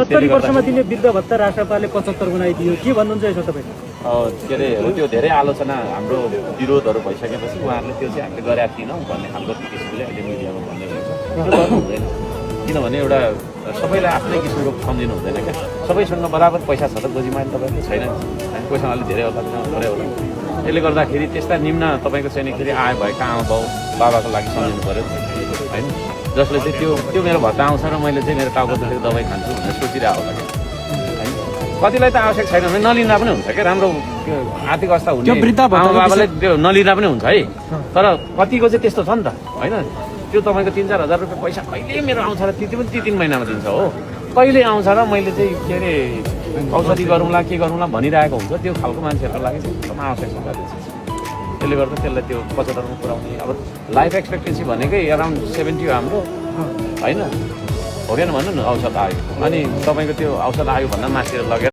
70 वर्षमा दिने वृद्ध भत्ता राष्ट्रपालले 75 बनाइदियो, के भन्नुहुन्छ यसो तपाईँ? के अरे हो त्यो धेरै आलोचना हाम्रो विरोधहरू भइसकेपछि उहाँहरूले त्यो चाहिँ हामीले गरेका थिएनौँ भन्ने खालको किसिमले अहिले मिडियामा भन्दै हुन्छ। त्यो गर्नु हुँदैन, किनभने एउटा सबैलाई आफ्नै किसिमको सम्झिनु हुँदैन क्या। सबैसँग बराबर पैसा छ त गोजीमा तपाईँको छैन, कोहीसँग अलिक धेरै होला थोरै होला। त्यसले गर्दाखेरि त्यस्ता निम्न तपाईँको चाहिँ फेरि आए भएका आमा बाउ बाबाको लागि सम्झिनु पऱ्यो होइन, जसले चाहिँ त्यो मेरो भत्ता आउँछ र मैले चाहिँ मेरो टाउको दुखेको दबाई खान्छु भनेर सोचिरहेको होला क्या होइन। कतिलाई त आवश्यक छैन भने नलिँदा पनि हुन्छ क्या, राम्रो आर्थिक अवस्था हुने आमा बाबाले त्यो नलिँदा पनि हुन्छ है। तर कतिको चाहिँ त्यस्तो छ नि त होइन, त्यो तपाईँको 3-4 हजार रुपियाँ पैसा कहिले मेरो आउँछ र त्यति पनि 3 महिनामा दिन्छ हो, कहिले आउँछ र मैले चाहिँ के अरे औषधि गरौँला के गरौँला भनिरहेको हुन्छ, त्यो खालको मान्छेहरूको लागि चाहिँ एकदम आवश्यक छ त्यो चिज। त्यसले गर्दा त्यसलाई त्यो 75मा पुऱ्याउने। अब लाइफ एक्सपेक्टेन्सी भनेकै अराउन्ड 70 हो हाम्रो होइन, हो कि भन्नु न औषध आयो अनि तपाईँको त्यो औषध आयो भन्दा मासेर लगेर